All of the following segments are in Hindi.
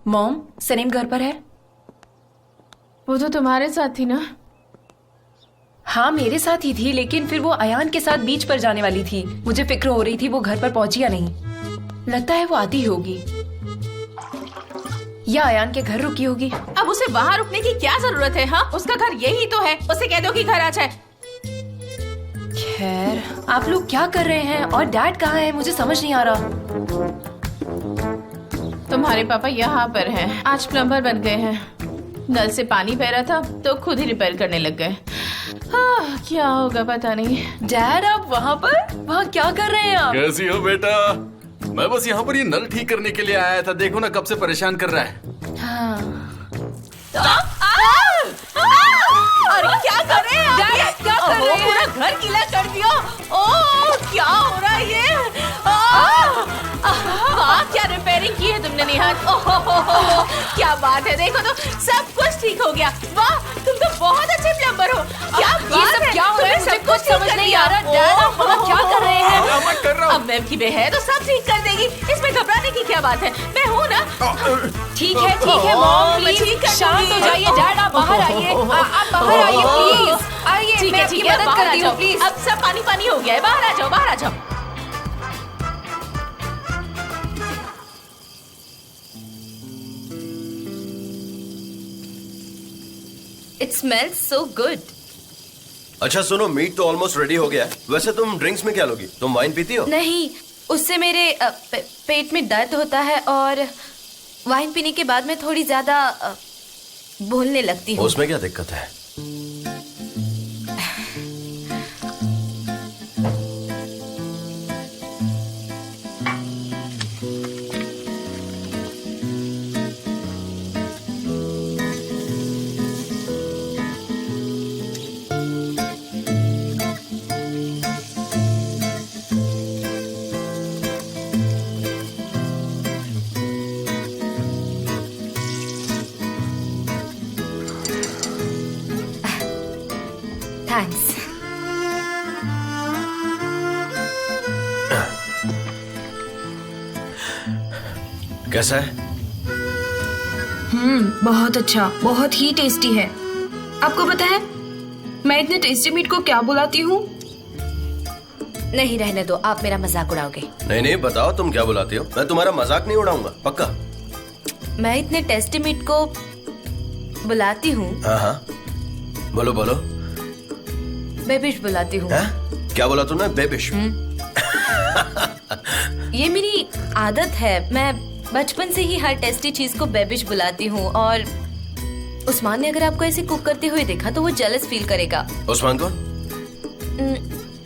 मॉम, सनीम घर पर है? वो तो तुम्हारे साथ थी ना? हाँ, मेरे साथ ही थी, लेकिन फिर वो अयान के साथ बीच पर जाने वाली थी। मुझे फिक्र हो रही थी वो घर पर पहुंची या नहीं। लगता है वो आती होगी या अयान के घर रुकी होगी। अब उसे वहाँ रुकने की क्या जरूरत है? हाँ, उसका घर यही तो है। उसे कह दो कि घर आ जाए। खैर, आप लोग क्या कर रहे हैं और डैड कहाँ है? मुझे समझ नहीं आ रहा। तुम्हारे पापा यहाँ पर हैं। आज प्लम्बर बन गए हैं। नल से पानी बह रहा था तो खुद ही रिपेयर करने लग गए। क्या होगा पता नहीं। डैड, आप वहाँ क्या कर रहे हैं आप? कैसी हो बेटा? मैं बस यहाँ पर ये नल ठीक करने के लिए आया था। देखो ना, कब से परेशान कर रहा है। हाँ। अरे क्या कर रहे हैं आप? क्या कर रहे हैं? पूरा घर गीला कर दिया। ओह, क्या हो रहा है ये? वाह, क्या रिपेयरिंग की है तुमने निहाल। ओह, क्या बात है। देखो तो सब कुछ ठीक हो गया। वाह, तुम तो बहुत अच्छे प्लम्बर हो। क्या ये सब क्या हो रहा है? मुझे कुछ समझ नहीं आ रहा। डैड, आप वहाँ क्या कर रहे हैं? मैं कर रहा हूँ। अब मैम की बहन है तो सब ठीक कर देगी। इसमें घबराने की क्या बात है? मैं हूँ ना। ठीक है मॉम, मैं ठीक प्लीज कर शांत हो दूंगी। जाइए। डैड, आप बाहर आइए। आप बाहर आइए प्लीज। आइए, ठीक मैं है, आपकी ठीक है, मदद बाहर आ करती हूँ जाओ। प्लीज। अब सब पानी पानी हो गया है। बाहर आ जाओ, बाहर आ जाओ। It smells so good. अच्छा सुनो, मीट तो ऑलमोस्ट रेडी हो गया है। वैसे तुम ड्रिंक्स में क्या लोगी? तुम वाइन पीती हो? नहीं, उससे मेरे पेट में दर्द होता है और वाइन पीने के बाद मैं थोड़ी ज्यादा बोलने लगती हूँ। उसमें क्या दिक्कत है? थैंक्स। कैसा है? बहुत अच्छा, बहुत ही टेस्टी है। आपको पता है मैं इतने टेस्टी मीट को क्या बुलाती हूँ? नहीं, रहने दो, आप मेरा मजाक उड़ाओगे। नहीं नहीं, बताओ तुम क्या बुलाती हो। मैं तुम्हारा मजाक नहीं उड़ाऊंगा, पक्का। मैं इतने टेस्टी मीट को बुलाती हूँ, हाँ हाँ, बोलो बोलो। बेबिश बुलाती हूँ। हाँ? क्या बोला तूने? बेबिश? ये मेरी आदत है। मैं बचपन से ही हर टेस्टी चीज को बेबिश बुलाती हूँ। और उस्मान ने अगर आपको ऐसे कुक करते हुए देखा तो वो जेलस फील करेगा। उस्मान कौन?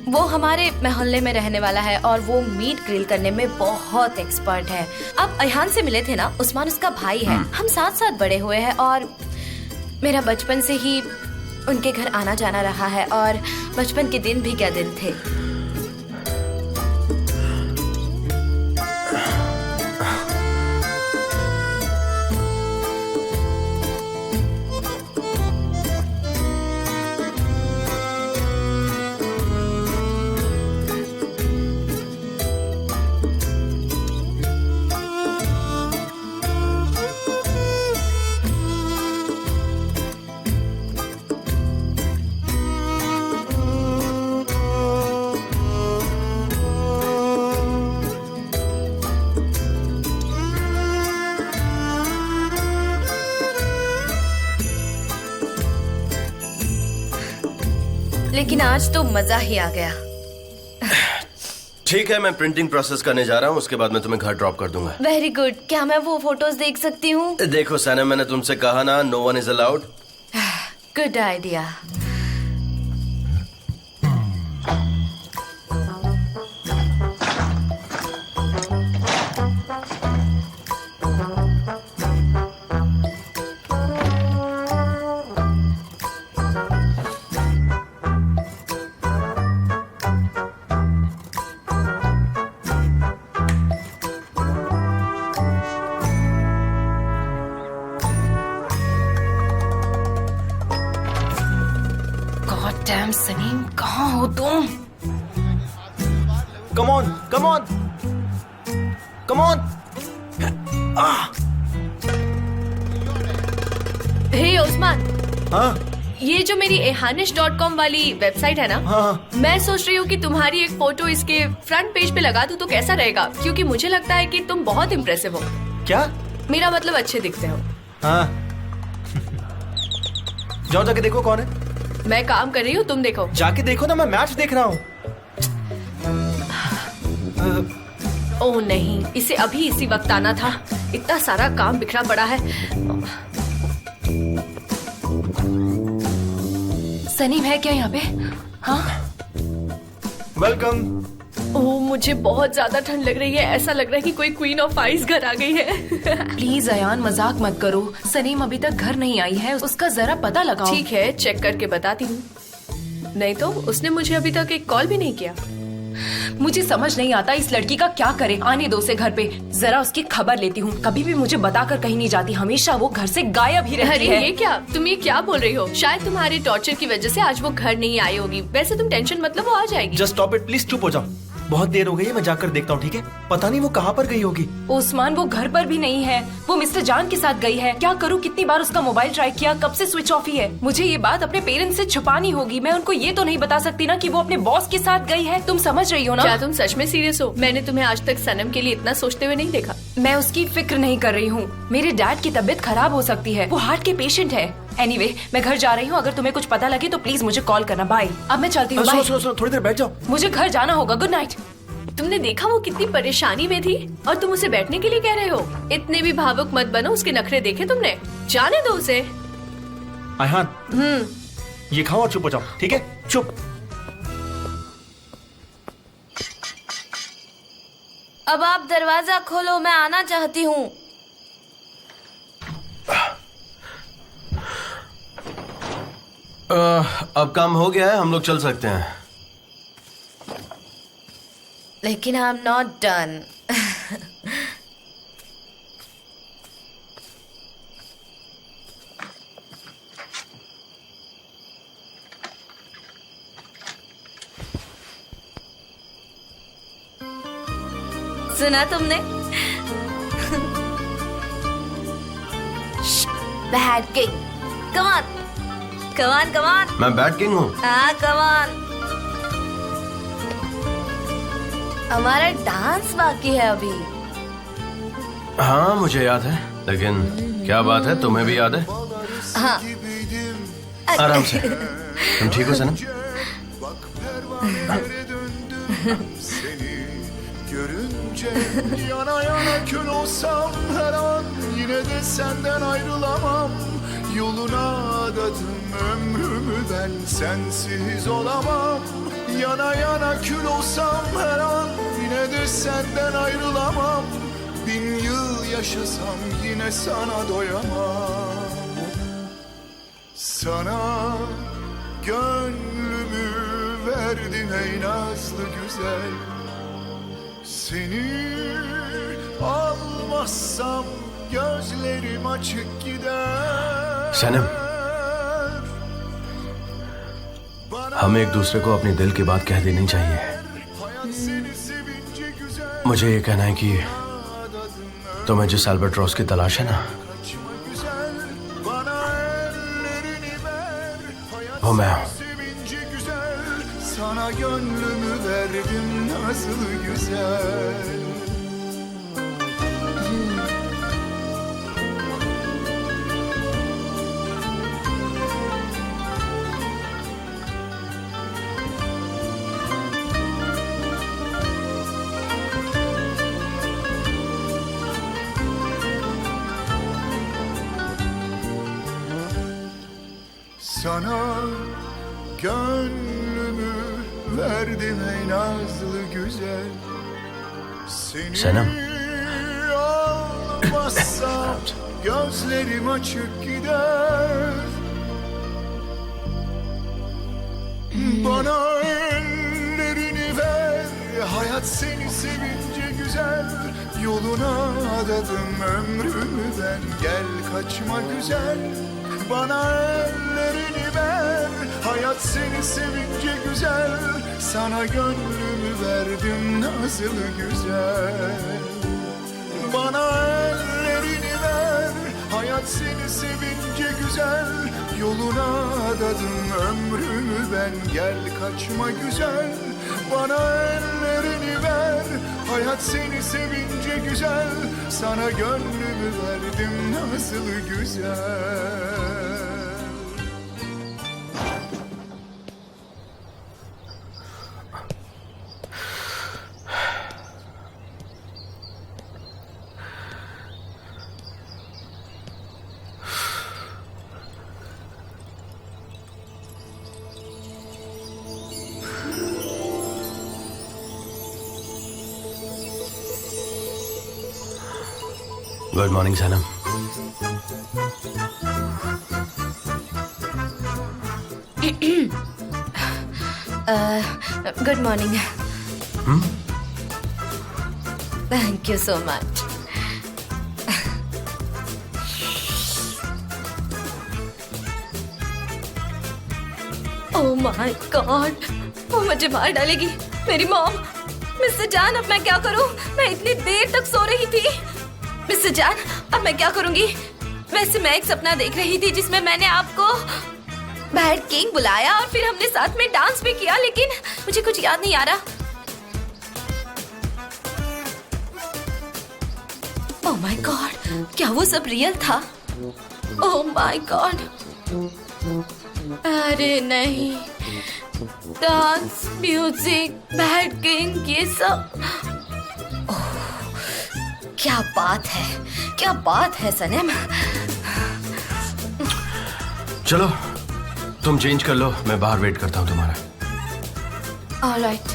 वो हमारे मोहल्ले में रहने वाला है और वो मीट ग्रिल करने में बहुत एक्सपर्ट है। अब अयान से मिले थे ना, उस्मान उसका भाई है। हम साथ साथ बड़े हुए हैं और मेरा बचपन से ही उनके घर आना जाना रहा है। और बचपन के दिन भी क्या दिन थे। लेकिन आज तो मजा ही आ गया। ठीक है, मैं प्रिंटिंग प्रोसेस करने जा रहा हूँ, उसके बाद मैं तुम्हें घर ड्रॉप कर दूंगा। Very good. क्या मैं वो फोटोज देख सकती हूँ? देखो सना, मैंने तुमसे कहा ना, no one is allowed. Good idea. Damn Sanim, कहाँ हो तुम? Come on, come on, come on. Hey Usman, हाँ ये जो मेरी ehanish.com वाली वेबसाइट है ना, हाँ मैं सोच रही हूँ कि तुम्हारी एक फोटो इसके फ्रंट पेज पे लगा दूँ तो कैसा रहेगा, क्योंकि मुझे लगता है कि तुम बहुत इम्प्रेसिव हो। क्या? मेरा मतलब अच्छे दिखते हो। हाँ जाओ जाके देखो कौन है। मैं काम कर रही हूँ, तुम देखो। जाके देखो ना, मैं मैच देख रहा हूँ। ओह नहीं, इसे अभी इसी वक्त आना था। इतना सारा काम बिखरा पड़ा है। सनीम है क्या यहाँ पे? हाँ। वेलकम। ओह मुझे बहुत ज्यादा ठंड लग रही है। ऐसा लग रहा है कि कोई क्वीन ऑफ आइस घर आ गई है। प्लीज अयान, मजाक मत करो। सनीम अभी तक घर नहीं आई है, उसका जरा पता लगाओ। ठीक है, चेक करके बताती हूँ। नहीं तो उसने मुझे अभी तक एक कॉल भी नहीं किया। मुझे समझ नहीं आता इस लड़की का क्या करे। आने दो उसे घर पे, जरा उसकी खबर लेती हूँ। कभी भी मुझे बताकर कहीं नहीं जाती, हमेशा वो घर से गायब ही रहती अरे है। ये क्या, तुम ये क्या बोल रही हो? शायद तुम्हारे टॉर्चर की वजह से आज वो घर नहीं आई होगी। वैसे तुम टेंशन मतलब, वो आ जाएगी। जस्ट स्टॉप इट प्लीज, चुप हो जाओ। बहुत देर हो गई है, मैं जाकर देखता हूँ, ठीक है? पता नहीं वो कहाँ पर गई होगी। उस्मान वो घर पर भी नहीं है, वो मिस्टर जान के साथ गई है। क्या करूँ, कितनी बार उसका मोबाइल ट्राई किया, कब से स्विच ऑफ ही है। मुझे ये बात अपने पेरेंट्स से छुपानी होगी। मैं उनको ये तो नहीं बता सकती ना कि वो अपने बॉस के साथ गई है। तुम समझ रही हो ना? क्या तुम सच में सीरियस हो? मैंने तुम्हें आज तक सनम के लिए इतना सोचते हुए नहीं देखा। मैं उसकी फिक्र नहीं कर रही हूँ। मेरे डैड की तबीयत खराब हो सकती है, वो हार्ट के पेशेंट है। एनीवे, मैं घर जा रही हूँ। अगर तुम्हें कुछ पता लगे तो प्लीज मुझे कॉल करना। बाय। अब मैं चलती हूँ। सुनो बाय। सुनो सुनो, थोड़ी देर बैठ जाओ। मुझे घर जाना होगा। Good night. तुमने देखा वो कितनी परेशानी में थी और तुम उसे बैठने के लिए कह रहे हो? इतने भी भावुक मत बनो। उसके नखरे देखे तुमने? जाने दो उसे। अयहान, ये खाओ और चुप हो जाओ, ठीक है? चुप। अब आप दरवाजा खोलो, मैं आना चाहती हूँ। अब काम हो गया है, हम लोग चल सकते हैं। लेकिन आई एम नॉट डन। सुना तुमने? Bad king, come on, come on, come on. मैं बैड किंग हूँ। हाँ, कम ऑन। हमारा डांस बाकी है अभी। हाँ मुझे याद है, लेकिन क्या बात है, तुम्हें भी याद है? हाँ। आराम से। तुम ठीक हो सनम? Görünce yana yana kül olsam her an yine de senden ayrılamam. Yoluna adadım ömrümü ben sensiz olamam. Yana yana kül olsam her an yine de senden ayrılamam. 1000 yıl yaşasam yine sana doyamam. Sana gönlümü verdim ey nazlı güzel. Seni almazsam gözlerim açık gider. सनम, हमें एक दूसरे को अपने दिल की बात कह देनी चाहिए। Hayat seni sevince güzel. मुझे ये कहना है कि तुम्हें जिस अल्बाट्रॉस की तलाश है ना, Kaçma güzel. Bana ellerini ver. Hayat वो मैं हूँ। sevince güzel. Sana gönlümü verdim nazlı güzel. Sana gönlümü verdim ey nazlı güzel. Seni Senem. almazsam gözlerim açık gider. Bana ellerini ver, hayat seni sevince güzel. Yoluna adadım ömrümü ben, gel kaçma güzel. Bana ellerini ver, hayat seni sevince güzel. Sana gönlümü verdim nazlı güzel. Bana ellerini ver, hayat Hayat seni sevince güzel, yoluna adadım ömrümü ben. Gel kaçma güzel, bana ellerini ver. Hayat seni sevince güzel, sana gönlümü verdim nasıl güzel. Good morning Sanam. Good morning. Thank you so much. Oh my God, वो मुझे मार डालेगी। मेरी मॉम। मिस्टर जान, अब मैं क्या करूं? मैं इतनी देर तक सो रही थी। मिस्टर जान, अब मैं क्या करूंगी? वैसे मैं एक सपना देख रही थी जिसमें मैंने आपको बैड किंग बुलाया और फिर हमने साथ में डांस भी किया, लेकिन मुझे कुछ याद नहीं आ रहा। ओह माय गॉड, क्या वो सब रियल था? Oh my God. अरे नहीं, डांस, म्यूजिक, बैड किंग, ये सब। क्या बात है, क्या बात है सनम। चलो तुम चेंज कर लो, मैं बाहर वेट करता हूँ तुम्हारा। ऑलराइट।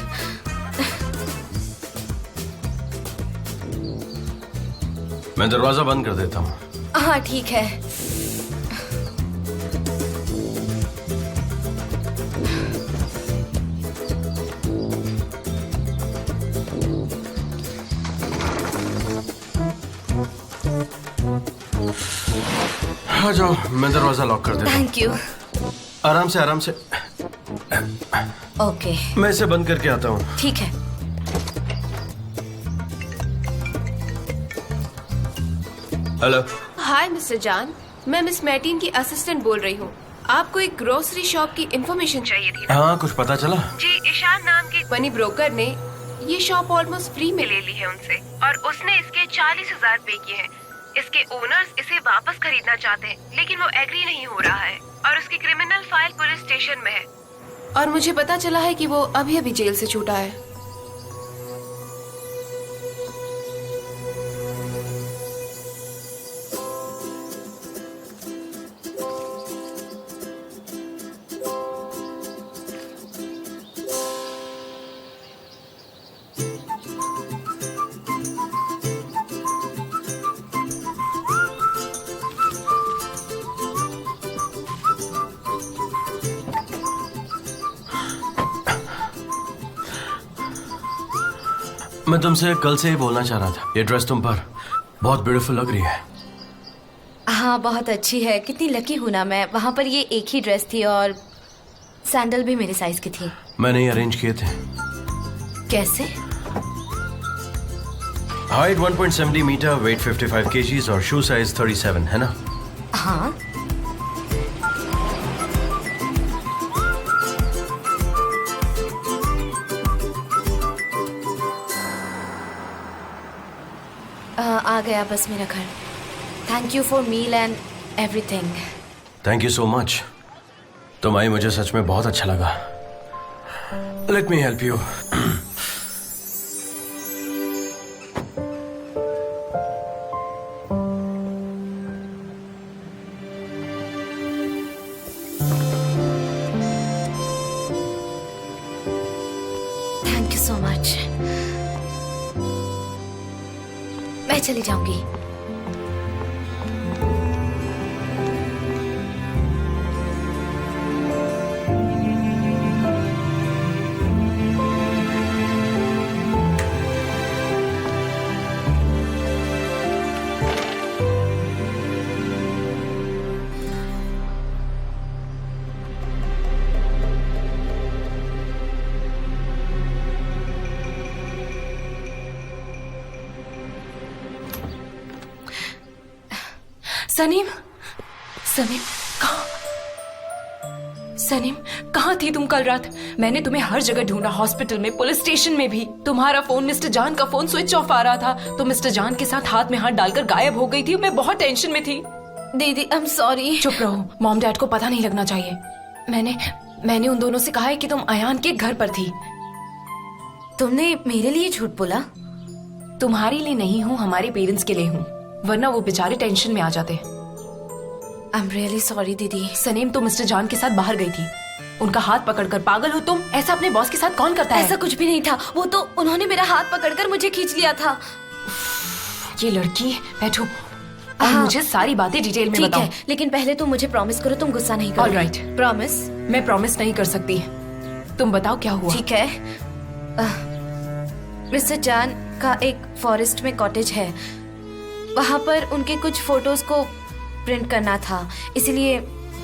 मैं दरवाजा बंद कर देता हूँ। हाँ ठीक है। आ जाओ, मैं दरवाजा लॉक कर देता हूँ। Thank you. आराम से आराम से। ओके मैं इसे बंद करके आता हूँ। ठीक है। हेलो। हाय मिस्टर जान, मैं मिस मैटीन की असिस्टेंट बोल रही हूँ। आपको एक ग्रोसरी शॉप की इंफॉर्मेशन चाहिए थी। हाँ, कुछ पता चला? जी, ईशान नाम के मनी ब्रोकर ने ये शॉप ऑलमोस्ट फ्री में ले ली है उनसे, और उसने इसके 40,000 पे किए हैं। इसके ओनर्स इसे वापस खरीदना चाहते हैं, लेकिन वो एग्री नहीं हो रहा है और उसकी क्रिमिनल फाइल पुलिस स्टेशन में है। और मुझे पता चला है कि वो अभी अभी जेल से छूटा है। मैं तुमसे कल से ही बोलना चाह रहा था, ये ड्रेस तुम पर बहुत ब्यूटीफुल लग रही है। हाँ बहुत अच्छी है। कितनी लकी हूँ ना मैं। वहाँ पर ये एक ही ड्रेस थी और सैंडल भी मेरे साइज की थी। मैंने ये अरेंज किए थे। कैसे? हाइट 1.70 मीटर, वेट 55 kgs और शू साइज 37 है ना? हाँ। आ गया बस मेरा घर। Thank you for meal and everything. Thank you so much. तुम आई, मुझे सच में बहुत अच्छा लगा। Let me help you. Thank you so much. मैं चली जाऊंगी। सनीम, सनीम सनीम, कहाँ थी तुम कल रात? मैंने तुम्हें हर जगह ढूंढा, हॉस्पिटल में, पुलिस स्टेशन में भी। तुम्हारा फोन, मिस्टर जान का फोन स्विच ऑफ आ रहा था। तो मिस्टर जान के साथ हाथ में हाथ डालकर गायब हो गई थी। मैं बहुत टेंशन में थी। दीदी आई एम सॉरी। चुप रहो, मॉम डैड को पता नहीं लगना चाहिए। मैंने उन दोनों से कहा है कि तुम अयान के घर पर थी। तुमने मेरे लिए झूठ बोला? तुम्हारे लिए नहीं हूँ, हमारे पेरेंट्स के लिए हूँ, वरना वो बेचारे टेंशन में आ जाते। आई एम रियली सॉरी दीदी। सनीम, तुम मिस्टर जान के साथ बाहर गई थी, उनका हाथ पकड़कर। पागल हो तुम? ऐसा अपने बॉस के साथ कौन करता है? ऐसा कुछ भी नहीं था, वो तो उन्होंने मेरा हाथ पकड़कर मुझे खींच लिया था। ये लड़की, बैठो और मुझे सारी बातें डिटेल में बताओ। ठीक है, लेकिन पहले तुम मुझे प्रॉमिस करो तुम गुस्सा नहीं करोगे। ऑलराइट। प्रॉमिस? मैं प्रॉमिस नहीं कर सकती। तुम बताओ क्या हुआ। ठीक है। मिस्टर जान का एक फॉरेस्ट में कॉटेज है, वहाँ पर उनके कुछ फोटोज को प्रिंट करना था, इसलिए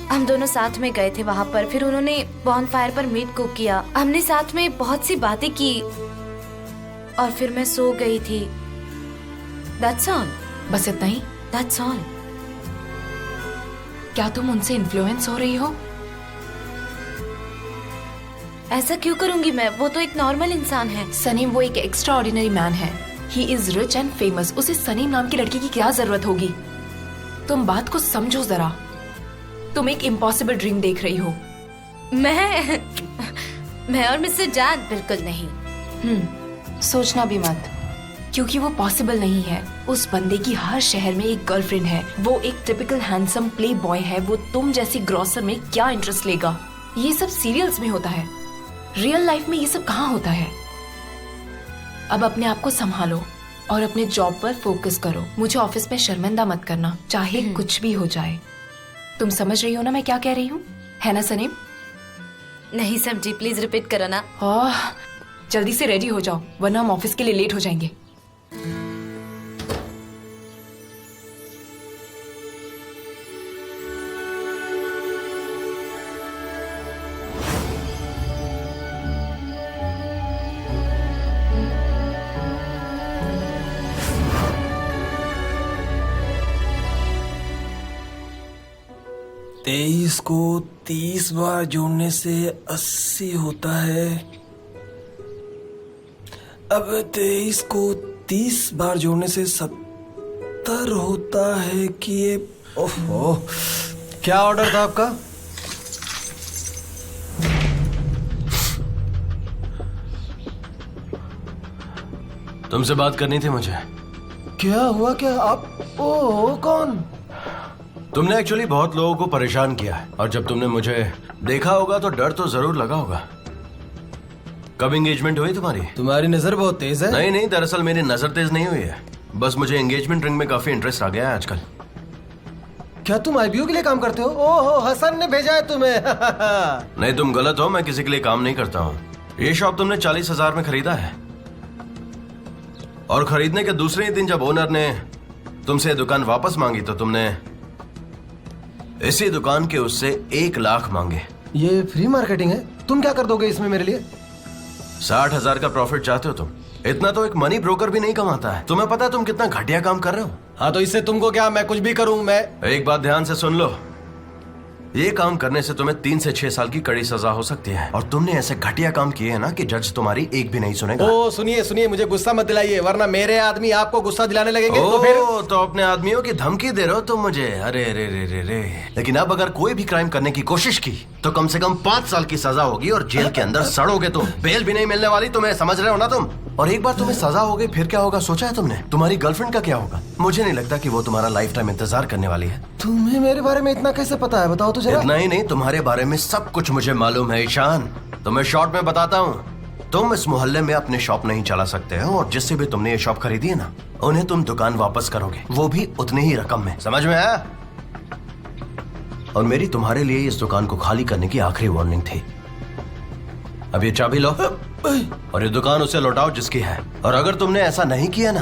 हम दोनों साथ में गए थे वहाँ पर। फिर उन्होंने बॉनफायर पर मीट कुक किया, हमने साथ में बहुत सी बातें की और फिर मैं सो गई थी। That's all। बस इतना ही? That's all। क्या तुम उनसे इन्फ्लुएंस हो रही हो? ऐसा क्यों करूंगी मैं? वो तो एक नॉर्मल इंसान है। सनीम, वो एक एक्स्ट्रा ऑर्डिनरी मैन है। He is rich and famous. उसे सनीम नाम की लड़की की क्या जरूरत होगी? तुम बात को समझो जरा। तुम एक इम्पॉसिबल ड्रीम देख रही हो। मैं और मिस्टर जान बिल्कुल नहीं। सोचना भी मत, क्योंकि वो पॉसिबल नहीं है। उस बंदे की हर शहर में एक गर्लफ्रेंड है। वो एक टिपिकल हैंडसम प्ले बॉय है। वो तुम जैसी ग्रॉसर में क्या इंटरेस्ट लेगा? ये सब सीरियल्स में होता है, रियल लाइफ में ये सब कहाँ होता है? अब अपने आप को संभालो और अपने जॉब पर फोकस करो। मुझे ऑफिस में शर्मिंदा मत करना, चाहे कुछ भी हो जाए। तुम समझ रही हो ना मैं क्या कह रही हूँ, है ना सनीम? नहीं समझी, प्लीज रिपीट करो ना। जल्दी से रेडी हो जाओ, वरना हम ऑफिस के लिए लेट हो जाएंगे। तेईस को 30 बार जोड़ने से 80 होता है। अब 23 को 30 बार जोड़ने से 70 होता है कि ये... ओहो, क्या ऑर्डर था आपका? तुमसे बात करनी थी मुझे। क्या हुआ? क्या आप? ओह, कौन? तुमने एक्चुअली बहुत लोगों को परेशान किया है, और जब तुमने मुझे देखा होगा तो डर तो जरूर लगा होगा। कब एंगेजमेंट हुई तुम्हारी? तुम्हारी नजर बहुत तेज है। नहीं, दरअसल मेरी नजर तेज नहीं हुई है, बस मुझे एंगेजमेंट रिंग में काफी इंटरेस्ट आ गया है आजकल। क्या तुम आईबीओ के लिए काम करते हो? ओहो, हसन ने भेजा है तुम्हें। नहीं, तुम गलत हो, मैं किसी के लिए काम नहीं करता हूँ। ये शॉप तुमने 40,000 में खरीदा है, और खरीदने के दूसरे ही दिन जब ओनर ने तुमसे दुकान वापस मांगी तो तुमने इसी दुकान के उससे 1 लाख मांगे। ये फ्री मार्केटिंग है। तुम क्या कर दोगे इसमें मेरे लिए? 60,000 का प्रॉफिट चाहते हो तुम? इतना तो एक मनी ब्रोकर भी नहीं कमाता है। तुम्हें पता है तुम कितना घटिया काम कर रहे हो? हाँ, तो इससे तुमको क्या? मैं कुछ भी करूं? मैं एक बात ध्यान से सुन लो, ये काम करने से तुम्हें 3 से 6 साल की कड़ी सजा हो सकती है, और तुमने ऐसे घटिया काम किए हैं ना कि जज तुम्हारी एक भी नहीं सुनेगा। ओ सुनिए, मुझे गुस्सा मत दिलाइए, वरना मेरे आदमी आपको गुस्सा दिलाने लगेंगे। तो फिर तो अपने आदमियों की धमकी दे रहे हो तुम मुझे? अरे रे रे रे रे। लेकिन अब अगर कोई भी क्राइम करने की कोशिश की तो कम से कम 5 साल की सजा होगी और जेल के अंदर सड़ोगे तुम। बेल भी नहीं मिलने वाली तुम्हें, समझ रहे हो ना तुम? और एक बार तुम्हें सजा हो गई फिर क्या होगा, सोचा है तुमने? तुम्हारी गर्लफ्रेंड का क्या होगा? मुझे नहीं लगता कि वो तुम्हारा लाइफ टाइम इंतजार करने वाली है। तुम्हें मेरे बारे में इतना कैसे पता है? बताओ तो जरा। इतना ही नहीं, तुम्हारे बारे में सब कुछ मुझे मालूम है ईशान। तुम्हें शॉर्ट में बताता हूँ, तुम इस मोहल्ले में अपने शॉप नहीं चला सकते हो, और जिससे भी तुमने ये शॉप खरीदी है ना, उन्हें तुम दुकान वापस करोगे, वो भी उतनी ही रकम में। समझ में आया? और मेरी तुम्हारे लिए इस दुकान को खाली करने की आखिरी वार्निंग थी। अब ये चाबी लो और ये दुकान उसे लौटाओ जिसकी है। और अगर तुमने ऐसा नहीं किया ना,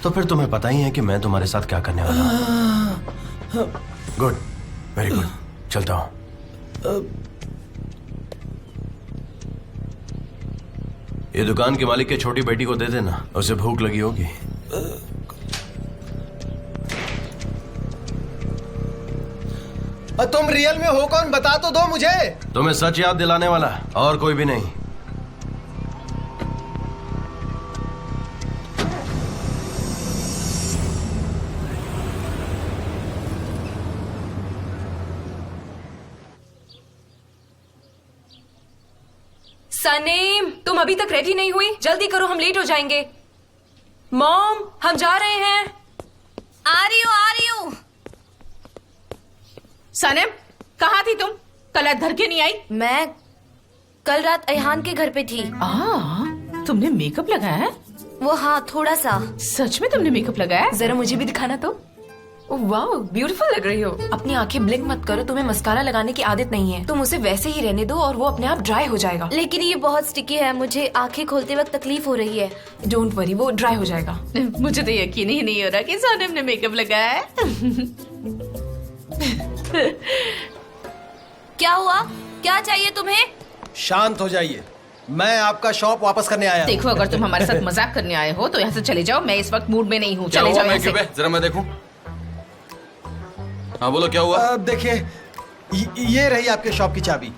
तो फिर तुम्हें पता ही है कि मैं तुम्हारे साथ क्या करने वाला हूँ। गुड, वेरी गुड, चलता हूँ। ये दुकान के मालिक के छोटी बेटी को दे देना, उसे भूख लगी होगी। तुम रियल में हो कौन, बता तो दो मुझे। तुम्हें सच याद दिलाने वाला और कोई भी नहीं। सनीम, तुम अभी तक रेडी नहीं हुई? जल्दी करो, हम लेट हो जाएंगे। मॉम, हम जा रहे हैं। आ रही हूँ। सनम, कहाँ थी तुम? कल रात घर के नहीं आई? मैं कल रात अयहान के घर पे थी। तुमने मेकअप लगाया है? वो हाँ, थोड़ा सा। सच में तुमने मेकअप लगाया? जरा मुझे भी दिखाना तो। वाह, ब्यूटीफुल लग रही हो। अपनी आंखें ब्लिंक मत करो, तुम्हें मस्कारा लगाने की आदत नहीं है। तुम उसे वैसे ही रहने दो और वो अपने आप ड्राई हो जाएगा। लेकिन ये बहुत स्टिकी है, मुझे आंखें खोलते वक्त तकलीफ हो रही है। डोंट वरी, वो ड्राई हो जाएगा। मुझे तो यकीन ही नहीं हो रहा कि सनम ने मेकअप लगाया है। क्या हुआ? क्या चाहिए तुम्हें? शांत हो जाइए, मैं आपका शॉप वापस करने आया। देखो, अगर तुम हमारे साथ मजाक करने आए हो तो यहाँ से चले जाओ। मैं इस वक्त मूड में नहीं हूँ। चले जाओ यहाँ से। जरा मैं देखूं। हाँ बोलो, क्या हुआ? देखिए, ये रही आपके शॉप की चाबी।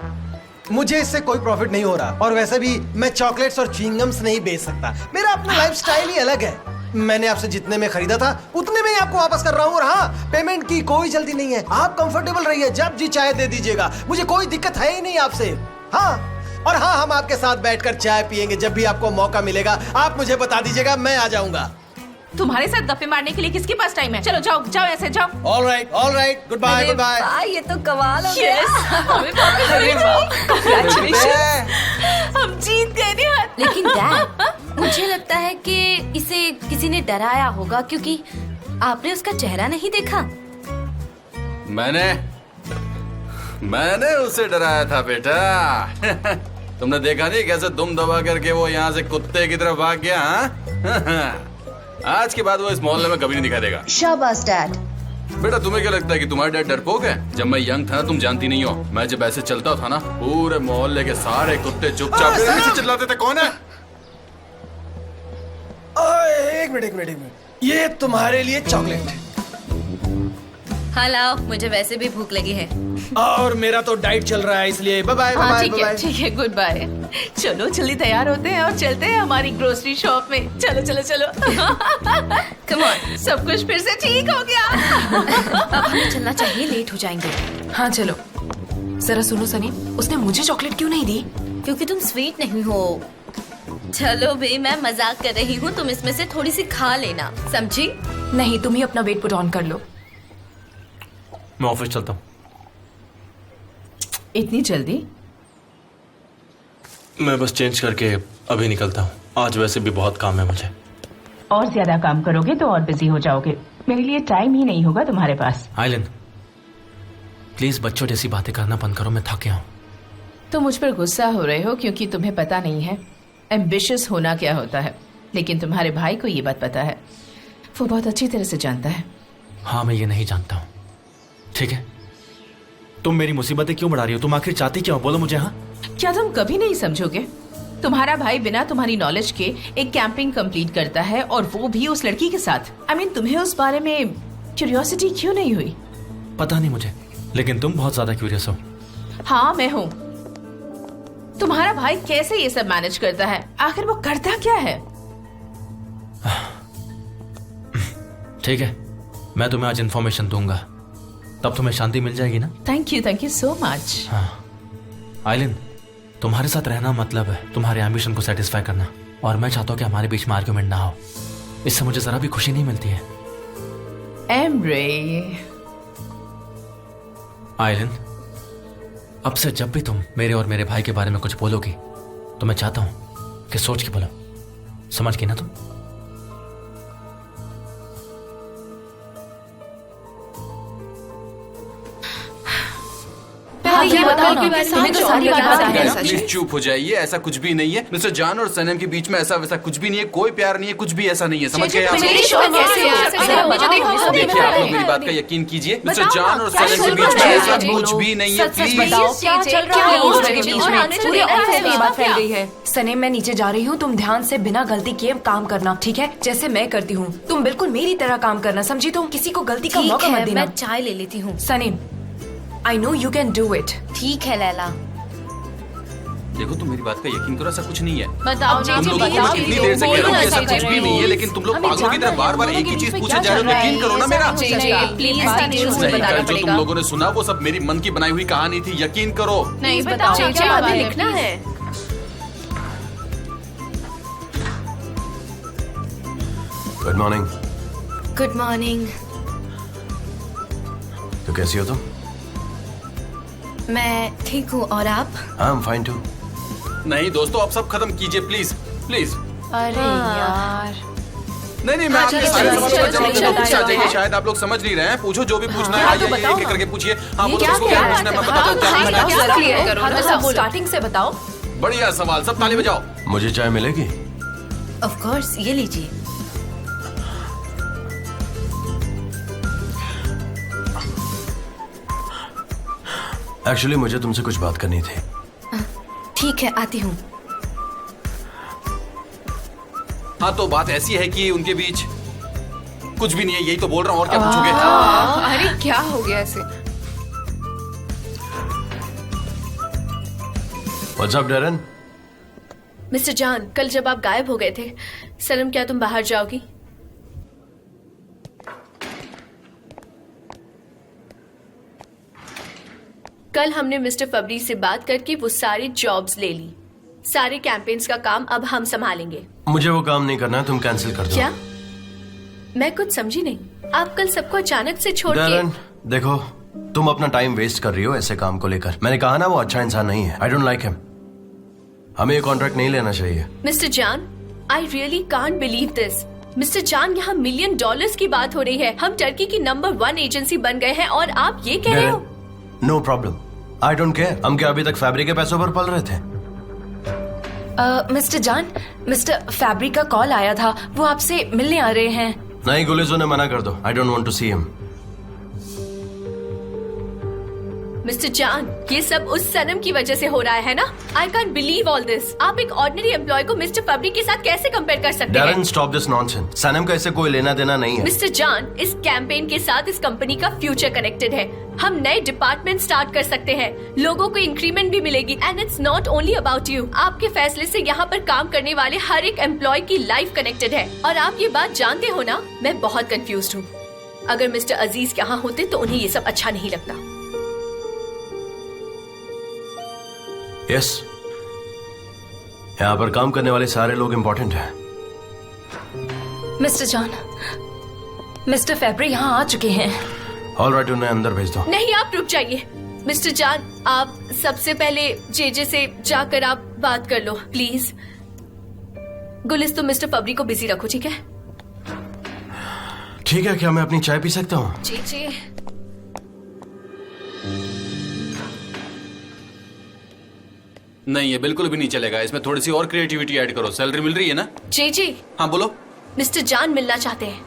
मुझे इससे कोई प्रॉफिट नहीं हो रहा, और वैसे भी मैं चॉकलेट्स और च्युइंगम्स नहीं बेच सकता। मेरा अपना लाइफस्टाइल ही अलग है। मैंने आपसे जितने में खरीदा था उतने में ही आपको वापस कर रहा हूँ। और हाँ, पेमेंट की कोई जल्दी नहीं है। आप कंफर्टेबल रहिए, जब जी चाय दे दीजिएगा, मुझे कोई दिक्कत है ही नहीं आपसे। हाँ, और हाँ, हम आपके साथ बैठकर चाय पियेंगे। जब भी आपको मौका मिलेगा आप मुझे बता दीजिएगा, मैं आ जाऊंगा। तुम्हारे साथ गप्पे मारने के लिए किसके पास टाइम है? चलो जाओ जाओ, ऐसे जाओ। All right, good bye, good bye. ये तो कमाल हो गया। हम जीत गए निहाल। लेकिन डैड, मुझे लगता है कि इसे किसी ने डराया होगा, क्योंकि आपने उसका चेहरा नहीं देखा। मैंने उसे डराया था बेटा। तुमने देखा नहीं कैसे दुम दबा करके वो यहाँ से कुत्ते की तरफ भाग गया? हाँ? आज के बाद वो इस मोहल्ले में कभी नहीं दिखाई देगा। शाबाश डैड। बेटा, तुम्हें क्या लगता है कि तुम्हारा डैड डरपोक है? जब मैं यंग था ना, तुम जानती नहीं हो, मैं जब ऐसे चलता था ना, पूरे मोहल्ले के सारे कुत्ते चुपचाप मेरे पीछे चिल्लाते थे। कौन है? एक मिनट, ये तुम्हारे लिए चॉकलेट। हाँ लाओ, मुझे वैसे भी भूख लगी है। और मेरा तो डाइट चल रहा है, इसलिए बाय बाय। हाँ ठीक है, गुड बाय। चलो जल्दी तैयार होते हैं और चलते हैं हमारी ग्रोसरी शॉप में। चलो चलो चलो। कम ऑन, सब कुछ फिर से ठीक हो गया। अब हमें चलना चाहिए, लेट हो जाएंगे। हाँ चलो। जरा सुनो सनीम, उसने मुझे चॉकलेट क्यों नहीं दी? क्योंकि तुम स्वीट नहीं हो। चलो भी, मैं मजाक कर रही हूँ, तुम इसमें से थोड़ी सी खा लेना, समझी? नहीं, तुम ही अपना वेट पुट ऑन कर लो। मैं ऑफिस चलता हूँ। इतनी जल्दी? मैं बस चेंज करके अभी निकलता हूँ। आज वैसे भी बहुत काम है मुझे। और ज्यादा काम करोगे तो और बिजी हो जाओगे। मेरे लिए टाइम ही नहीं होगा तुम्हारे पास। आइलन, प्लीज बच्चों जैसी बातें करना बंद करो, मैं थक गया हूँ। तुम मुझ पर गुस्सा हो रहे हो क्योंकि तुम्हें पता नहीं है एम्बिशियस होना क्या होता है। लेकिन तुम्हारे भाई को ये बात पता है, वो बहुत अच्छी तरह से जानता है। हाँ, मैं ये नहीं जानता हूँ। ठीक है, तुम मेरी मुसीबतें क्यों बढ़ा रही हो? तुम आखिर चाहती क्या हो, बोलो मुझे। हाँ, क्या तुम कभी नहीं समझोगे? तुम्हारा भाई बिना तुम्हारी नॉलेज के एक कैंपिंग कंप्लीट करता है, और वो भी उस लड़की के साथ। तुम्हें उस बारे में क्यूरियोसिटी क्यों नहीं हुई? पता नहीं मुझे, लेकिन तुम बहुत ज्यादा क्यूरियस हो। हाँ, मैं हूँ। तुम्हारा भाई कैसे ये सब मैनेज करता है? आखिर वो करता क्या है? ठीक है, मैं तुम्हें आज इन्फॉर्मेशन दूंगा, तब तुम्हें शांति मिल जाएगी ना? Thank you so much. हाँ आइलिन, तुम्हारे साथ रहना मतलब है तुम्हारे एम्बिशन को सेटिस्फाई करना, और मैं चाहता हूँ कि हमारे बीच में आर्ग्यूमेंट ना हो। इससे मुझे जरा भी खुशी नहीं मिलती है। एमरे, आइलिन, अब से जब भी तुम मेरे और मेरे भाई के बारे में कुछ बोलोगी तो मैं चाहता हूँ कि सोच के बोलो। समझ गई ना तुम? ये बताओ कि तुम्हें तो सारी बात पता है। प्लीज चुप हो जाइए, ऐसा कुछ भी नहीं है। मिस्टर जान और सनम के बीच में ऐसा वैसा कुछ भी नहीं है, कोई प्यार नहीं है, कुछ भी ऐसा नहीं है। समझ गए आप? देखिए, आप लोग मेरी बात का यकीन कीजिए, मिस्टर जान और सनम के बीच में ऐसा कुछ भी नहीं है। प्लीज क्या चल रहा है पूरे ऑफिस में? ये बात फैल गई है। सनीम, मैं नीचे जा रही हूँ, तुम ध्यान से बिना गलती किए काम करना, ठीक है? जैसे मैं करती हूँ, तुम बिल्कुल मेरी तरह काम करना, समझी? तुम किसी को गलती का मौका मत देना। मैं चाय ले लेती हूँ। Sanim, I know you can do it. ठीक है लैला। देखो तुम मेरी बात का यकीन करो, ऐसा कुछ नहीं है। बताओ तुम लोगों को मैं कितनी देर से कह रहा हूँ कि ऐसा कुछ भी नहीं है, लेकिन तुम लोग पागलों की तरह बार बार एक ही चीज पूछे जा रहे हो। यकीन करो ना मेरा। प्लीज नहीं, कल जो तुम लोगों ने सुना वो सब मेरी मन की बनाई हुई कहानी थी, यकीन करो। नहीं बताओ क्या बात है, लिखना है। Good morning. Good morning. तो कैसी हो तुम? मैं ठीक हूँ, और आप? I am fine too. नहीं दोस्तों, अब सब खत्म कीजिए प्लीज प्लीज। अरे यार, नहीं मैं आपके सारे सवालों का जवाब देना पूछ आ जाएंगे। शायद आप लोग समझ नहीं रहे हैं। पूछो जो भी पूछना है, आइए एक एक करके पूछिए। हाँ बोलो, उसको क्या पूछना है मैं बताता हूँ। स्टार्टिंग से बताओ। बढ़िया सवाल, सब ताली बजाओ। मुझे चाय मिलेगी? ऑफ कोर्स, ये लीजिए। एक्चुअली मुझे तुमसे कुछ बात करनी थी। ठीक है, आती हूँ। हाँ तो बात ऐसी है कि उनके बीच कुछ भी नहीं है, यही तो बोल रहा हूँ। और क्या पूछोगे? अरे क्या हो गया ऐसे? What's up, Darren? Mister John, कल जब आप गायब हो गए थे, सनम क्या तुम बाहर जाओगी? कल हमने मिस्टर फबरी से बात करके वो सारी जॉब्स ले ली। सारे कैंपेन्स का काम अब हम संभालेंगे। मुझे वो काम नहीं करना है, तुम कैंसिल कर दो। क्या? मैं कुछ समझी नहीं। आप कल सबको अचानक से छोड़ के। Darren, देखो तुम अपना टाइम वेस्ट कर रही हो ऐसे काम को लेकर। मैंने कहा ना वो अच्छा इंसान नहीं है। I don't like him. हमें ये कॉन्ट्रैक्ट नहीं लेना चाहिए। Mister John, I really can't believe this. Mister John, यहाँ $1 मिलियन की बात हो रही है। हम टर्की की नंबर 1 एजेंसी बन गए हैं और आप ये कह रहे हो? No problem, I don't care. हम क्या अभी तक फैब्रिक के पैसों पर पल रहे थे? मिस्टर जॉन, मिस्टर फैब्रिक का कॉल आया था, वो आपसे मिलने आ रहे हैं। नहीं, गुलिजो ने मना कर दो। I don't want to see him. Mister John, ये सब उस सनम की वजह से हो रहा है ना? I can't believe all this. आप एक ऑर्डिनरी एम्प्लॉय को मिस्टर फैब्रिक के साथ कैसे कंपेयर कर सकते हैं? Darren, stop this nonsense. सनम का इससे कोई लेना देना नहीं है। मिस्टर जॉन, इस कैंपेन के साथ इस कंपनी का फ्यूचर कनेक्टेड है। हम नए डिपार्टमेंट स्टार्ट कर सकते हैं, लोगों को इंक्रीमेंट भी मिलेगी। And it's not only about you. आपके फैसले से यहाँ पर काम करने वाले हर एक एम्प्लॉय की लाइफ कनेक्टेड है। और आप ये बात जानते हो ना, मैं बहुत कंफ्यूज हूँ। अगर मिस्टर अजीज यहाँ होते तो उन्हें ये सब अच्छा नहीं लगता। यस, यहाँ पर काम करने वाले सारे लोग इम्पोर्टेंट हैं। मिस्टर जॉन, मिस्टर फैब्रिक यहाँ आ चुके हैं। ऑलराइट, उन्हें अंदर भेज दो। नहीं, आप रुक जाइए। मिस्टर जॉन, आप सबसे पहले जेजे से जाकर आप बात कर लो प्लीज। गुलिस, तुम मिस्टर फैब्रिक को बिजी रखो, ठीक है? ठीक है, क्या मैं अपनी चाय पी सकता हूँ? जी जी। नहीं, ये बिल्कुल भी नहीं चलेगा। इसमें थोड़ी सी और क्रिएटिविटी ऐड करो। सैलरी मिल रही है ना? जी जी। हाँ बोलो। मिस्टर जॉन मिलना चाहते हैं।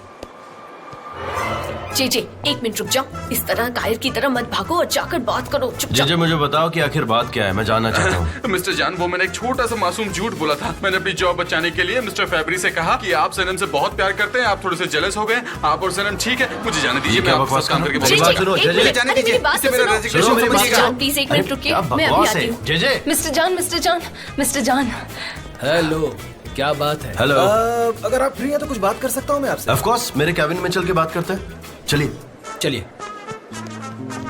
जी जी, 1 मिनट रुक जाओ। इस तरह कायर की तरह मत भागो और जाकर बात करो। चुपचाप। जी, मुझे बताओ कि आखिर बात क्या है, मैं जानना चाहता हूँ। मिस्टर जान, वो मैंने एक छोटा सा मासूम झूठ बोला था। मैंने अपनी जॉब बचाने के लिए मिस्टर फैब्री से कहा कि आप सनम से बहुत प्यार करते हैं, आप थोड़े से जेलस हो गए। आप और सनम ठीक है, मुझे जाने दीजिए। मैं आपके साथ काम करके प्लीज 1 मिनट रुकिए, मैं अभी आती हूँ। Mister John, mister John, mister John. Hello, क्या बात है? हेलो। अगर आप फ्री हैं तो कुछ बात कर सकता हूँ मैं आपसे? ऑफ कोर्स, मेरे कैबिन में चल के बात करते हैं। चलिए चलिए।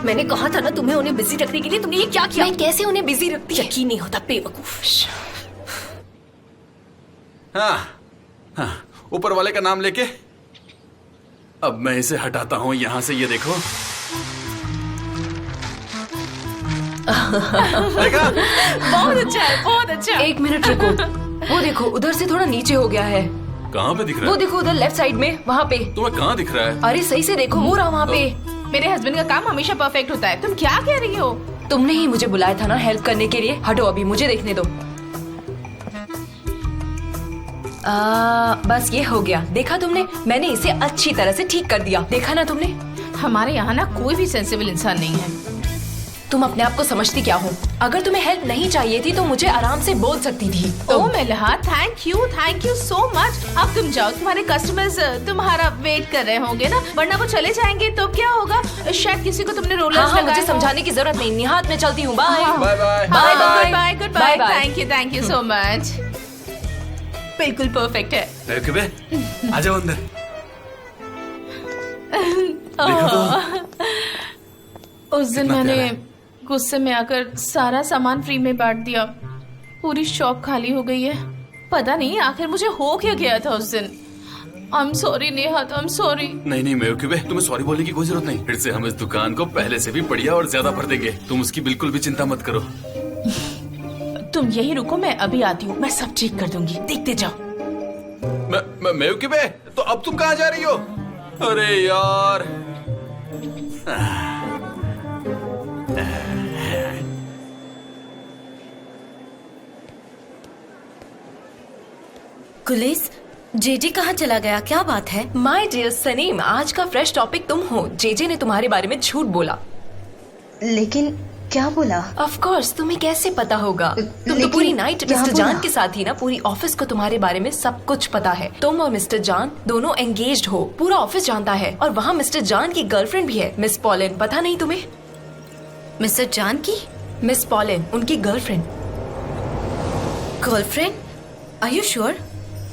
मैंने कहा था ना तुम्हें उन्हें बिजी रखने के लिए, तुमने ये क्या किया? मैं कैसे उन्हें बिजी रखती? यकीन नहीं होता, बेवकूफ। हाँ, ऊपर वाले का नाम लेके अब मैं इसे हटाता हूँ यहाँ से। ये देखो, देखा? बहुत अच्छा है, बहुत अच्छा। 1 मिनट रुको। वो देखो, उधर से थोड़ा नीचे हो गया है। कहाँ पे दिख रहा है? वो देखो उधर लेफ्ट साइड में, वहाँ पे। तुम्हें कहाँ दिख रहा है? अरे सही से देखो, वो रहा वहाँ पे। मेरे हस्बैंड का काम हमेशा परफेक्ट होता है। तुम क्या कह रही हो? तुमने ही मुझे बुलाया था ना हेल्प करने के लिए। हटो, अभी मुझे देखने दो। बस ये हो गया। देखा तुमने? मैंने इसे अच्छी तरह से ठीक कर दिया। देखा ना तुमने? हमारे यहाँ ना कोई भी सेंसिबल इंसान नहीं है। तुम अपने आप को समझती क्या हो? अगर तुम्हें हेल्प नहीं चाहिए थी तो मुझे आराम से बोल सकती थी। तो ओह मेलहा, थैंक यू सो मच। अब तुम जाओ, तुम्हारे कस्टमर्स तुम्हारा वेट कर रहे होंगे ना, वरना वो चले जाएंगे तो क्या होगा? शायद किसी को तुमने रोलर्स हाँ, लगाए मुझे हो। समझाने की जरूरत नहीं, निहात मैं चलती हूँ। Bye bye bye. Bye good bye. Bye-bye. Thank you so much. बिल्कुल परफेक्ट है। बेवकूफे, आ जाओ अंदर। उस दिन कितना मैंने प्यारा है। गुस्से में आकर सारा सामान फ्री में बांट दिया। पूरी शॉप खाली हो गई है। पता नहीं आखिर मुझे हो क्या गया था उस दिन। I am sorry Nehat, I am sorry. नहीं बेवकूफे, तुम्हें सॉरी बोलने की कोई जरूरत नहीं। फिर से हम इस दुकान को पहले से भी बढ़िया और ज्यादा भर देंगे। तुम उसकी बिल्कुल भी चिंता मत करो। तुम यही रुको, मैं अभी आती हूँ। मैं सब ठीक कर दूंगी, देखते जाओ। बेवकूफे, तो अब तुम कहाँ जा रही हो? अरे यार। कुलिस, जेजे कहाँ चला गया? क्या बात है? माय डियर सनीम, आज का फ्रेश टॉपिक तुम हो। जेजे ने तुम्हारे बारे में झूठ बोला। लेकिन क्या बोला? ऑफ कोर्स, तुम्हें कैसे पता होगा? तुम तो लेकिन पूरी नाइट क्या मिस्टर बोला? जान के साथ ही ना, पूरी ऑफिस को तुम्हारे बारे में सब कुछ पता है। तुम और मिस्टर जान दोनों एंगेज्ड हो, पूरा ऑफिस जानता है। और वहाँ मिस्टर जान की गर्लफ्रेंड भी है, मिस पॉलिन। पता नहीं तुम्हें? मिस्टर जान की मिस पॉलिन, उनकी girlfriend. Girlfriend? Are you sure?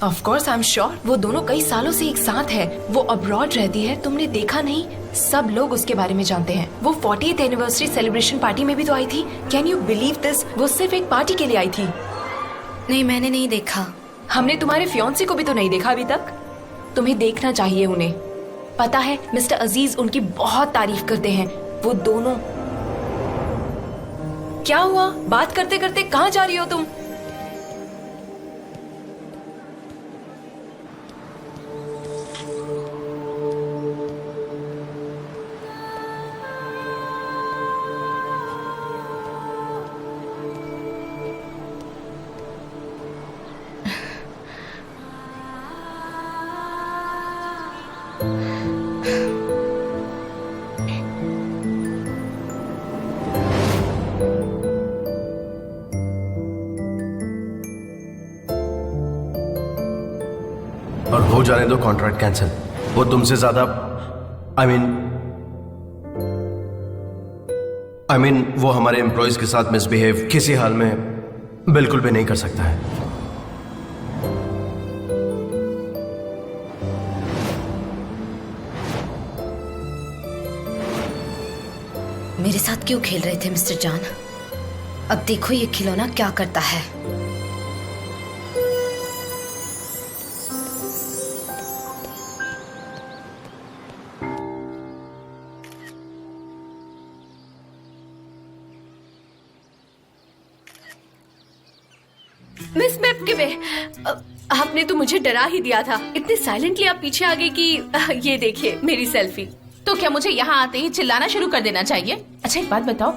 Of course I am sure. वो दोनों कई सालों से एक साथ है। वो अब्रॉड रहती है, तुमने देखा नहीं? सब लोग उसके बारे में जानते हैं। वो 40th एनिवर्सरी सेलिब्रेशन पार्टी में भी तो आई थी। Can you believe this? वो सिर्फ एक पार्टी के लिए आई थी। नहीं, मैंने नहीं देखा। हमने तुम्हारे फियांसे को भी तो नहीं देखा अभी तक। तुम्हें देखना चाहिए उन्हें। पता है, मिस्टर अजीज उनकी बहुत तारीफ करते हैं। वो दोनों। क्या हुआ? बात करते करते कहाँ जा रही हो तुम? और हो जाने दो कॉन्ट्रैक्ट कैंसिल। वो तुमसे ज्यादा आई मीन वो हमारे एम्प्लॉयज के साथ मिसबिहेव किसी हाल में बिल्कुल भी नहीं कर सकता है। मेरे साथ क्यों खेल रहे थे मिस्टर जान? अब देखो ये खिलौना क्या करता है। मिस मेपकिवे, आपने तो मुझे डरा ही दिया था। इतने साइलेंटली आप पीछे आ गए कि ये देखिए मेरी सेल्फी। तो क्या मुझे यहाँ आते ही चिल्लाना शुरू कर देना चाहिए? अच्छा एक बात बताओ,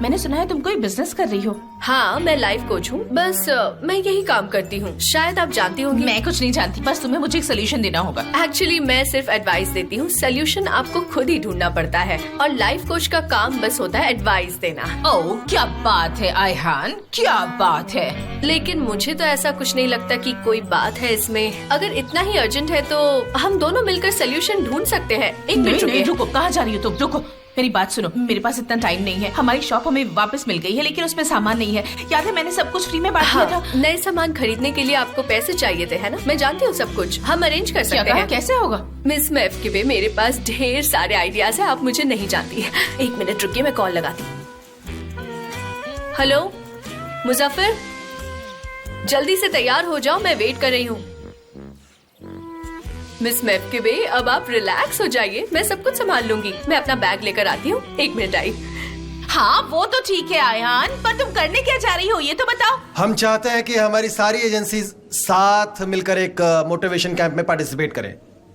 मैंने सुना है तुम कोई बिजनेस कर रही हो। हाँ, मैं लाइफ कोच हूँ। बस मैं यही काम करती हूँ, शायद आप जानती होंगी। मैं कुछ नहीं जानती, बस तुम्हें मुझे एक सोल्यूशन देना होगा। एक्चुअली मैं सिर्फ एडवाइस देती हूँ, सोल्यूशन आपको खुद ही ढूंढना पड़ता है। और लाइफ कोच का काम बस होता है एडवाइस देना। ओह क्या बात है आयहान, क्या बात है। लेकिन मुझे तो ऐसा कुछ नहीं लगता कि कोई बात है इसमें। अगर इतना ही अर्जेंट है तो हम दोनों मिलकर सोल्यूशन ढूंढ सकते हैं। एक मिनट रुकिए। रुको, कहाँ जा रही हो तुम? रुको, मेरी बात सुनो। मेरे पास इतना टाइम नहीं है। हमारी शॉप हमें वापस मिल गई है, लेकिन उसमें सामान नहीं है। याद है मैंने सब कुछ फ्री में बांट दिया था। नए सामान खरीदने के लिए आपको पैसे चाहिए थे, है ना? मैं जानती हूँ सब कुछ, हम अरेंज कर सकते हैं। कैसे होगा? मिस मेपकिवे, मेरे पास ढेर सारे आइडियाज है, आप मुझे नहीं जानती। एक मिनट रुकिए, मैं कॉल लगाती हूँ। हेलो मुजफ्फर, जल्दी से तैयार हो जाओ, मैं वेट कर रही हूँ। मिस मेपकिवे, अब आप रिलैक्स हो जाइए, मैं सब कुछ संभाल लूंगी। मैं अपना बैग लेकर आती हूँ, एक मिनट आई। हाँ वो तो ठीक है आयहान, पर तुम करने क्या जा रही हो ये तो बताओ। हम चाहते हैं कि हमारी सारी एजेंसीज साथ मिलकर एक मोटिवेशन कैंप में पार्टिसिपेट करें,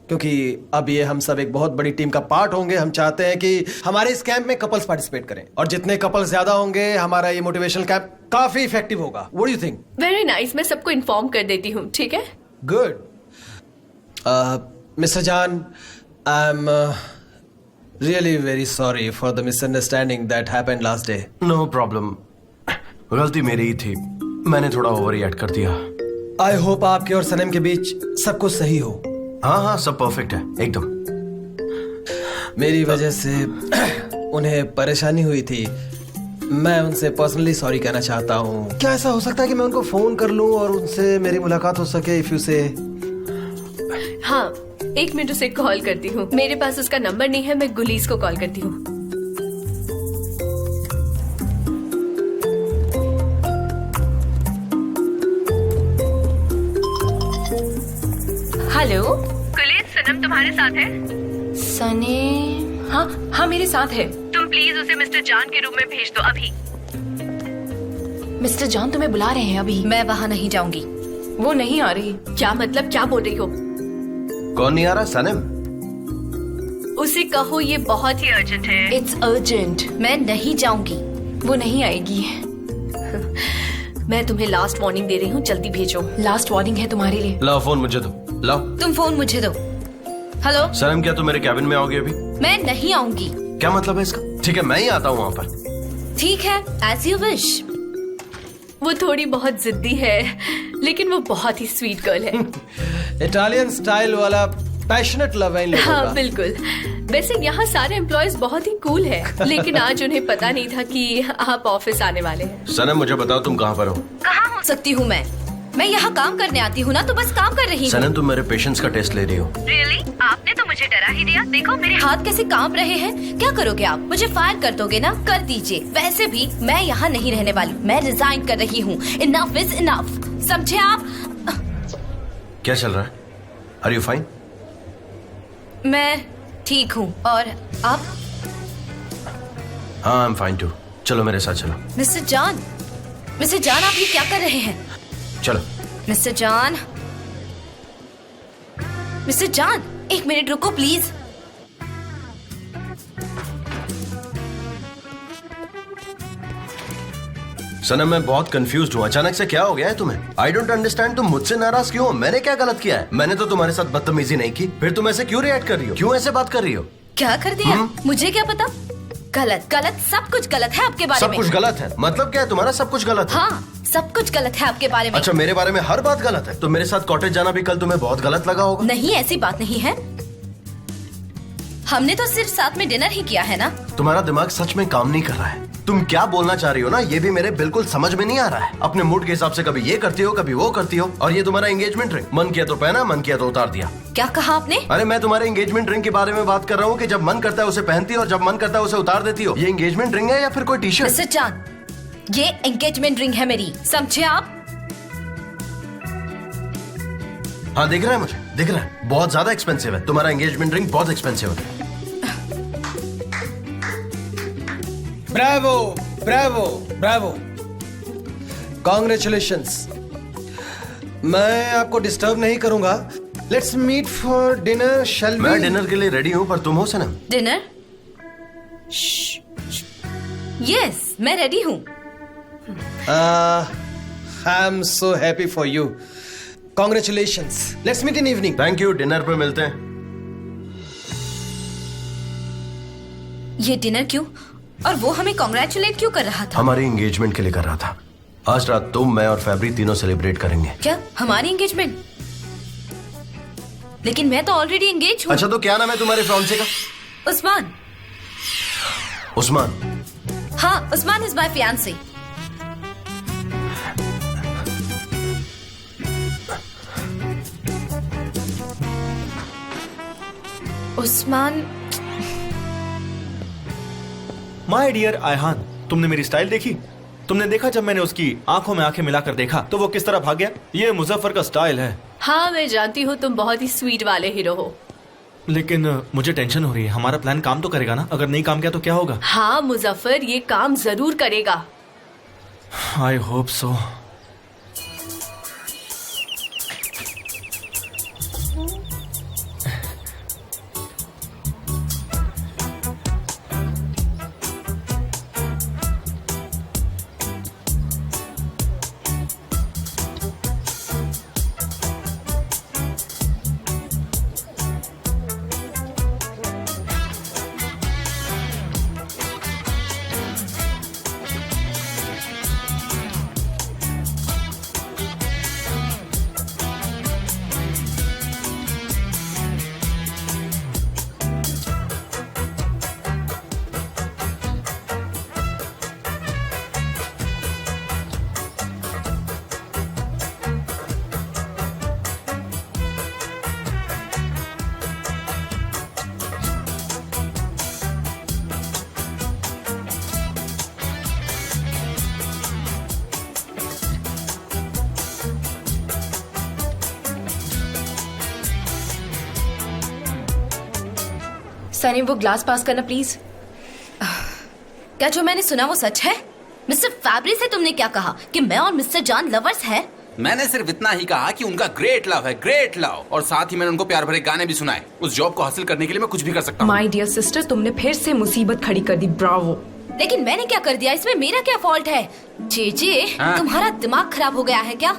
क्योंकि अब ये हम सब एक बहुत बड़ी टीम का पार्ट होंगे। हम चाहते हैं कि हमारे इस कैंप में कपल्स पार्टिसिपेट करें, और जितने कपल्स ज्यादा होंगे हमारा ये मोटिवेशनल कैंप काफी इफेक्टिव होगा। What do you think? Very nice, मैं सबको इन्फॉर्म कर देती हूँ, ठीक है? गुड। मिस्टर जान, I am Really very sorry for the misunderstanding that happened last day. No problem, गलती मेरी ही थी, मैंने थोड़ा ओवर रिएक्ट कर दिया। आई होप आपके और सनम के बीच सब कुछ सही हो। हाँ हाँ, सब परफेक्ट है एकदम। मेरी वजह से उन्हें परेशानी हुई थी, मैं उनसे पर्सनली सॉरी कहना चाहता हूँ। क्या ऐसा हो सकता है कि मैं उनको फोन कर लूँ और उनसे मेरी मुलाकात हो सके? इफ यू से। हाँ, 1 मिनट उसे कॉल करती हूँ। मेरे पास उसका नंबर नहीं है, मैं गुलीस को कॉल करती हूँ। हेलो गुलीस, सनम तुम्हारे साथ है? सने, हाँ हाँ मेरे साथ है। तुम प्लीज उसे मिस्टर जान के रूम में भेज दो अभी। मिस्टर जान तुम्हें बुला रहे हैं अभी। मैं वहाँ नहीं जाऊंगी। वो नहीं आ रही। क्या मतलब, क्या बोल रही हो? कौन नहीं आ रहा? सनम। उसे कहो ये बहुत ही अर्जेंट है। It's urgent. मैं नहीं जाऊंगी। वो नहीं आएगी। मैं तुम्हें लास्ट वार्निंग दे रही हूँ, जल्दी भेजो। लास्ट वार्निंग है तुम्हारे लिए। लाओ फोन मुझे दो, लाओ। तुम फोन मुझे दो। हेलो सनम, क्या तुम मेरे कैबिन में आओगे अभी? मैं नहीं आऊंगी। क्या मतलब है इसका? ठीक है, मैं ही आता हूँ वहाँ पर। ठीक है, एज यू विश। वो थोड़ी बहुत जिद्दी है, लेकिन वो बहुत ही स्वीट गर्ल है। इटालियन स्टाइल वाला पैशनेट लव है इन लोगों हाँ का। बिल्कुल। वैसे यहाँ सारे एम्प्लॉयज बहुत ही कूल है, लेकिन आज उन्हें पता नहीं था कि आप ऑफिस आने वाले हैं। सनम, मुझे बताओ तुम कहाँ पर हो? कहाँ हो सकती हूँ मैं यहाँ काम करने आती हूँ ना, तो बस काम कर रही हूँ। सनम, तुम मेरे पेशेंस का टेस्ट ले रही हो। रियली? आपने तो मुझे डरा ही दिया। देखो मेरे हाथ कैसे कांप रहे हैं। क्या करोगे आप? मुझे फायर कर दोगे ना? कर दीजिए। वैसे भी मैं यहाँ नहीं रहने वाली, मैं रिजाइन कर रही हूँ। इनफ इज इनफ, समझे आप? क्या चल रहा है? Are you fine? मैं ठीक हूँ, और आप? हाँ, आई एम फाइन टू। चलो मेरे साथ चलो। मिस्टर जान, आप ये क्या कर रहे हैं? चलो। मिस्टर जान, एक मिनट रुको प्लीज। सनम, मैं बहुत कंफ्यूज्ड हूँ। अचानक से क्या हो गया है तुम्हें? I don't understand. तुम मुझसे नाराज क्यों हो? मैंने क्या गलत किया है? मैंने तो तुम्हारे साथ बदतमीजी नहीं की, फिर तुम ऐसे क्यों रिएक्ट कर रही हो? क्यों ऐसे बात कर रही हो? क्या कर दिया? मुझे क्या पता। गलत, सब कुछ गलत है आपके बारे में। सब कुछ गलत है? मतलब क्या है तुम्हारा? सब कुछ गलत है? हाँ, सब कुछ गलत है आपके बारे में। अच्छा, मेरे बारे में हर बात गलत है? तो मेरे साथ कॉटेज जाना भी कल तुम्हें बहुत गलत लगा होगा। नहीं, ऐसी बात नहीं है। हमने तो सिर्फ साथ में डिनर ही किया है ना। तुम्हारा दिमाग सच में काम नहीं कर रहा है। तुम क्या बोलना चाह रही हो ना, ये भी मेरे बिल्कुल समझ में नहीं आ रहा है। अपने मूड के हिसाब से कभी ये करती हो, कभी वो करती हो। और ये तुम्हारा एंगेजमेंट रिंग, मन किया तो पहना, मन किया तो उतार दिया। क्या कहा आपने? अरे, मैं तुम्हारे एंगेजमेंट रिंग के बारे में बात कर रहा हूँ कि जब मन करता है उसे पहनती हो और जब मन करता है उसे उतार देती हो। ये एंगेजमेंट रिंग है या फिर कोई टी शर्ट? मिस्टर जान, ये एंगेजमेंट रिंग है मेरी, समझे आप? हाँ, दिख रहा है मुझे, दिख रहा है। बहुत ज्यादा एक्सपेंसिव है तुम्हारा एंगेजमेंट रिंग, बहुत एक्सपेंसिव है। Bravo, bravo, bravo, congratulations. मैं आपको डिस्टर्ब नहीं करूंगा। Let's meet for dinner, shall we? मैं डिनर के लिए रेडी हूँ, पर तुम हो सनम? डिनर? यस, मैं रेडी हूँ। I am so happy for you. Congratulations. Let's meet in evening. Thank you, dinner पे मिलते हैं। ये डिनर क्यों? और वो हमें कॉन्ग्रेचुलेट क्यों कर रहा था? हमारी एंगेजमेंट के लिए कर रहा था। आज रात तुम, मैं और फैब्री तीनों सेलिब्रेट करेंगे। क्या हमारी एंगेजमेंट? लेकिन मैं तो ऑलरेडी एंगेज हूँ। अच्छा, तो क्या नाम है तुम्हारे फियांसे का? उस्मान। उस्मान? हाँ, Usman is my fiancee. Usman. My dear Ayhan, तुमने मेरी स्टाइल देखी? तुमने देखा जब मैंने उसकी आंखों में आंखें मिलाकर देखा तो वो किस तरह भाग गया? ये मुजफ्फर का स्टाइल है। हाँ, मैं जानती हूँ तुम बहुत ही स्वीट वाले हीरो हो, लेकिन मुझे टेंशन हो रही है। हमारा प्लान काम तो करेगा ना? अगर नहीं काम किया तो क्या होगा? हाँ मुजफ्फर, ये काम जरूर करेगा। I hope so. सनी वो ग्लास पास करना प्लीज। क्या जो मैंने सुना वो सच है? मिस्टर फैब्री से तुमने क्या कहा कि मैं और मिस्टर जॉन लवर्स हैं? मैंने सिर्फ इतना ही कहा कि उनका ग्रेट लव है, ग्रेट लव, और साथ ही मैंने उनको प्यार भरे गाने भी सुनाए। उस जॉब को हासिल करने के लिए मैं कुछ भी कर सकता हूँ। माय डियर सिस्टर, तुमने फिर से मुसीबत खड़ी कर दी। ब्रावो। लेकिन मैंने क्या कर दिया? इसमें मेरा क्या फॉल्ट है? जे तुम्हारा दिमाग खराब हो गया है क्या?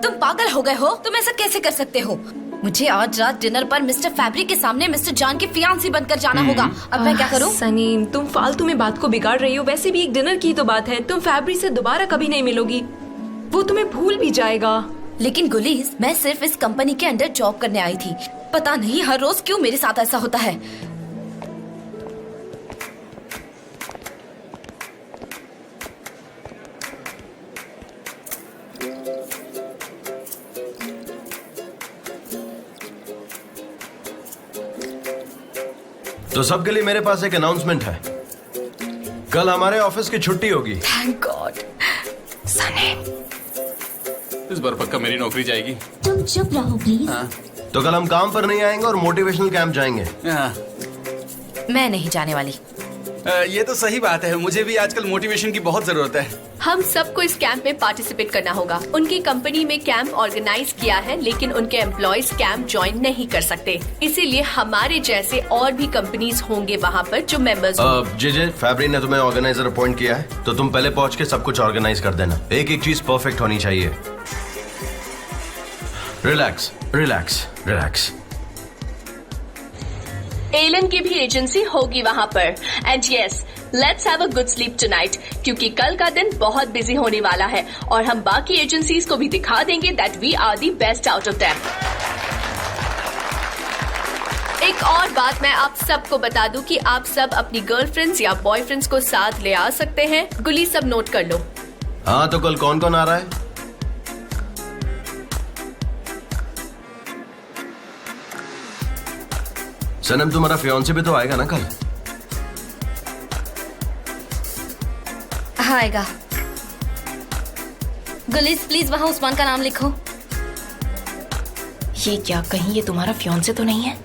तुम पागल हो गए हो? तुम ऐसा कैसे कर सकते हो? मुझे आज रात डिनर पर मिस्टर फैब्रिक के सामने मिस्टर जॉन की फियांसी बनकर जाना होगा। अब मैं क्या करूं? सनी, तुम फालतू में बात को बिगाड़ रही हो। वैसे भी एक डिनर की तो बात है। तुम फैब्रिक से दोबारा कभी नहीं मिलोगी, वो तुम्हें भूल भी जाएगा। लेकिन गुलीज, मैं सिर्फ इस कंपनी के अंडर जॉब करने आई थी। पता नहीं हर रोज क्यों मेरे साथ ऐसा होता है। तो सबके लिए मेरे पास एक अनाउंसमेंट है। कल हमारे ऑफिस की छुट्टी होगी। Thank God. सनी, इस बार पक्का मेरी नौकरी जाएगी। तुम चुप रहो प्लीज। तो कल हम काम पर नहीं आएंगे और मोटिवेशनल कैंप जाएंगे। मैं नहीं जाने वाली। ये तो सही बात है, मुझे भी आजकल मोटिवेशन की बहुत जरूरत है। हम सबको इस कैंप में पार्टिसिपेट करना होगा। उनकी कंपनी में कैंप ऑर्गेनाइज किया है, लेकिन उनके एम्प्लॉयज कैंप ज्वाइन नहीं कर सकते। इसीलिए हमारे जैसे और भी कंपनीज होंगे वहाँ पर जो मेंबर्स जे फैब्री ने तुम्हें ऑर्गेनाइजर अपॉइंट किया है, तो तुम पहले पहुँच के सब कुछ ऑर्गेनाइज कर देना। एक एक चीज परफेक्ट होनी चाहिए। Relax relax relax. एलन की भी एजेंसी होगी वहाँ पर। And yes, let's have a good sleep tonight, क्योंकि कल का दिन बहुत बिजी होने वाला है और हम बाकी एजेंसीज को भी दिखा देंगे that we are the best out of them. एक और बात मैं आप सबको बता दूं कि आप सब अपनी गर्लफ्रेंड्स या बॉयफ्रेंड्स को साथ ले आ सकते हैं। गुली, सब नोट कर लो। हाँ, तो कल कौन कौन आ रहा है? सनम, तुम्हारा फियांसे भी तो आएगा ना कल? आएगा। गुलीस, प्लीज वहाँ उस्मान का नाम लिखो। ये क्या, कहीं ये तुम्हारा फियांसे तो नहीं है?